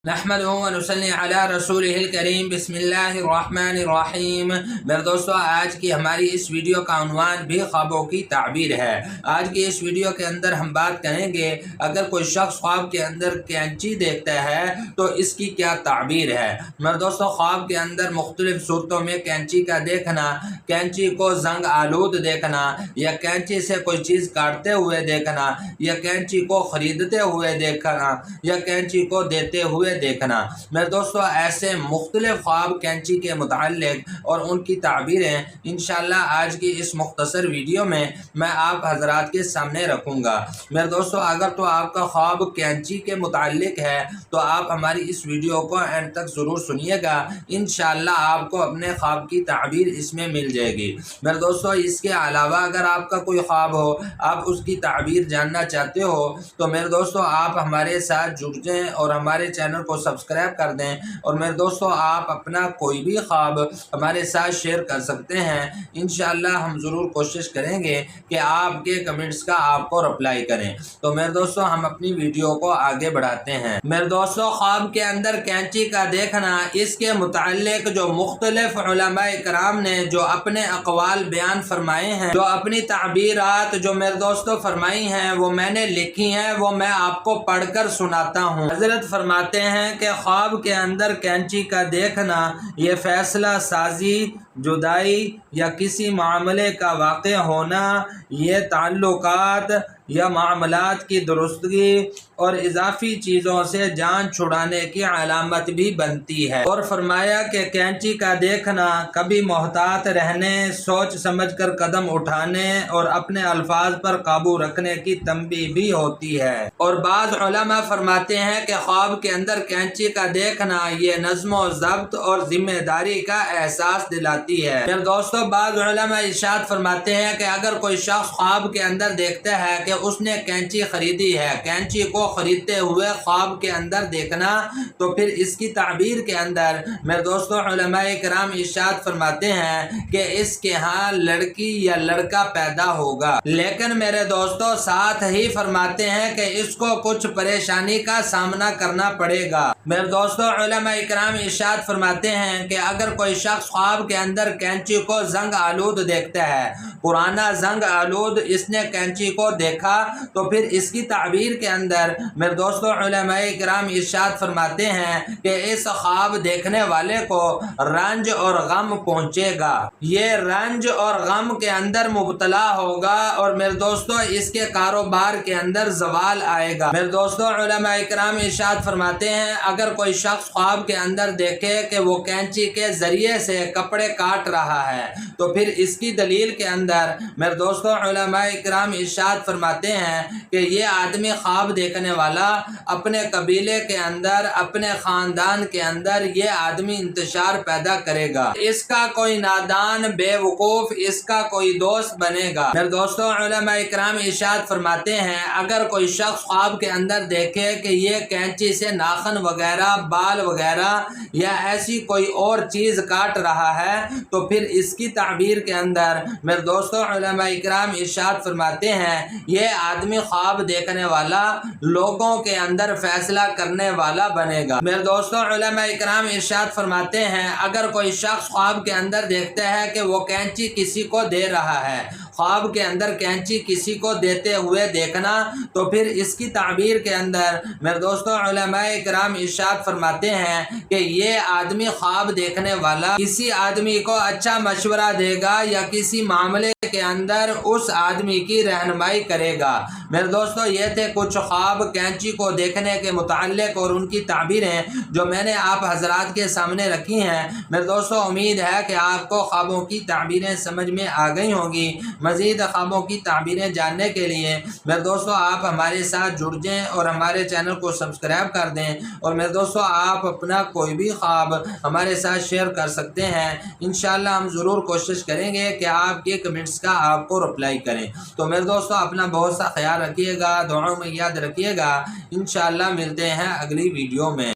نحمدہ و نصلی علی رسولہ الکریم بسم اللہ الرحمن الرحیم۔ میرے دوستو، آج کی ہماری اس ویڈیو کا عنوان بھی خوابوں کی تعبیر ہے۔ آج کی اس ویڈیو کے اندر ہم بات کریں گے اگر کوئی شخص خواب کے اندر کینچی دیکھتا ہے تو اس کی کیا تعبیر ہے۔ میرے دوستو، خواب کے اندر مختلف صورتوں میں کینچی کا دیکھنا، کینچی کو زنگ آلود دیکھنا، یا کینچی سے کوئی چیز کاٹتے ہوئے دیکھنا، یا کینچی کو خریدتے ہوئے دیکھنا، یا کینچی کو دیتے ہوئے دیکھنا۔ میرے دوستو، ایسے مختلف خواب کینچی کے متعلق اور ان کی تعبیریں انشاءاللہ آج کی اس مختصر ویڈیو میں آپ حضرات کے سامنے رکھوں گا۔ میرے دوستو، اگر تو آپ کا خواب کینچی کے متعلق ہے تو آپ ہماری اس ویڈیو کو اینڈ تک ضرور سنیے گا، انشاءاللہ آپ کو اپنے خواب کی تعبیر اس میں مل جائے گی۔ میرے دوستو، اس کے علاوہ اگر آپ کا کوئی خواب ہو، آپ اس کی تعبیر جاننا چاہتے ہو تو میرے دوستو آپ ہمارے ساتھ جڑ جائیں اور ہمارے چینل کو سبسکرائب کر دیں، اور میرے دوستو آپ اپنا کوئی بھی خواب ہمارے ساتھ شیئر کر سکتے ہیں۔ انشاءاللہ ہم ضرور کوشش کریں گے کہ آپ کے کمنٹس کا آپ کو رپلائی کریں۔ تو میرے دوستو ہم اپنی ویڈیو کو آگے بڑھاتے ہیں۔ میرے دوستو، خواب کے اندر کینچی کا دیکھنا، اس کے متعلق جو مختلف علماء کرام نے جو اپنے اقوال بیان فرمائے ہیں، جو اپنی تعبیرات جو میرے دوستو فرمائی ہیں، وہ میں نے لکھی ہیں، وہ میں آپ کو پڑھ کر سناتا ہوں۔ حضرت فرماتے ہیں کہ خواب کے اندر کینچی کا دیکھنا یہ فیصلہ سازی، جدائی یا کسی معاملے کا واقع ہونا، یہ تعلقات یا معاملات کی درستگی اور اضافی چیزوں سے جان چھڑانے کی علامت بھی بنتی ہے۔ اور فرمایا کہ کینچی کا دیکھنا کبھی محتاط رہنے، سوچ سمجھ کر قدم اٹھانے اور اپنے الفاظ پر قابو رکھنے کی تنبیہ بھی ہوتی ہے۔ اور بعض علماء فرماتے ہیں کہ خواب کے اندر کینچی کا دیکھنا یہ نظم و ضبط اور ذمہ داری کا احساس دلاتی ہے۔ پھر دوستو، بعض علماء ارشاد فرماتے ہیں کہ اگر کوئی شخص خواب کے اندر دیکھتا ہے کہ اس نے کینچی خریدی ہے، کینچی کو خریدتے ہوئے خواب کے اندر دیکھنا، تو پھر اس کی تعبیر کے اندر میرے دوستو علماء کرام ارشاد فرماتے ہیں کہ اس کے ہاں لڑکی یا لڑکا پیدا ہوگا، لیکن میرے دوستو ساتھ ہی فرماتے ہیں کہ اس کو کچھ پریشانی کا سامنا کرنا پڑے گا۔ میرے دوستو علماء کرام ارشاد فرماتے ہیں کہ اگر کوئی شخص خواب کے اندر کینچی کو زنگ آلود دیکھتا ہے، پرانا زنگ آلود اس نے کینچی کو دیکھا، تو پھر اس کی تعبیر کے اندر میرے دوستو علماء کرام ارشاد فرماتے ہیں کہ اس خواب دیکھنے والے کو رنج اور غم پہنچے گا، یہ رنج اور غم کے اندر مبتلا ہوگا، اور میرے دوستو اس کے کاروبار کے اندر زوال آئے گا۔ میرے دوستو علماء کرام ارشاد فرماتے ہیں اگر کوئی شخص خواب کے اندر دیکھے کہ وہ کینچی کے ذریعے سے کپڑے کاٹ رہا ہے، تو پھر اس کی دلیل کے اندر میرے دوستو علماء کرام ارشاد فرماتے ہیں کہ یہ آدمی خواب دیکھنے والا اپنے قبیلے کے اندر، اپنے خاندان کے اندر یہ آدمی انتشار پیدا کرے گا، اس کا کوئی نادان بے وقوف اس کا کوئی دوست بنے گا۔ میرے دوستو علماء کرام ارشاد فرماتے ہیں اگر کوئی شخص خواب کے اندر دیکھے کہ یہ کینچی سے ناخن وغیرہ، بال وغیرہ یا ایسی کوئی اور چیز کاٹ رہا ہے، تو پھر اس کی تعبیر کے اندر میرے دوستو علماء اکرام ارشاد فرماتے ہیں یہ آدمی خواب دیکھنے والا لوگوں کے اندر فیصلہ کرنے والا بنے گا۔ میرے دوستو علماء اکرام ارشاد فرماتے ہیں اگر کوئی شخص خواب کے اندر دیکھتا ہے کہ وہ کینچی کسی کو دے رہا ہے، خواب کے اندر کینچی کسی کو دیتے ہوئے دیکھنا، تو پھر اس کی تعبیر کے اندر میرے دوستو علماء کرام ارشاد فرماتے ہیں کہ یہ آدمی خواب دیکھنے والا کسی آدمی کو اچھا مشورہ دے گا یا کسی معاملے کے اندر اس آدمی کی رہنمائی کرے گا۔ میرے دوستو یہ تھے کچھ خواب کینچی کو دیکھنے کے متعلق اور ان کی تعبیریں جو میں نے آپ حضرات کے سامنے رکھی ہیں۔ میرے دوستو امید ہے کہ آپ کو خوابوں کی تعبیریں سمجھ میں آ گئی ہوں گی۔ مزید خوابوں کی تعبیریں جاننے کے لیے میرے دوستو آپ ہمارے ساتھ جڑ جائیں اور ہمارے چینل کو سبسکرائب کر دیں، اور میرے دوستو آپ اپنا کوئی بھی خواب ہمارے ساتھ شیئر کر سکتے ہیں۔ انشاءاللہ ہم ضرور کوشش کریں گے کہ آپ کے کمنٹس کا آپ کو رپلائی کریں۔ تو میرے دوستو اپنا بہت سا خیال رکھیے گا، دعاؤں میں یاد رکھیے گا۔ انشاءاللہ ملتے ہیں اگلی ویڈیو میں۔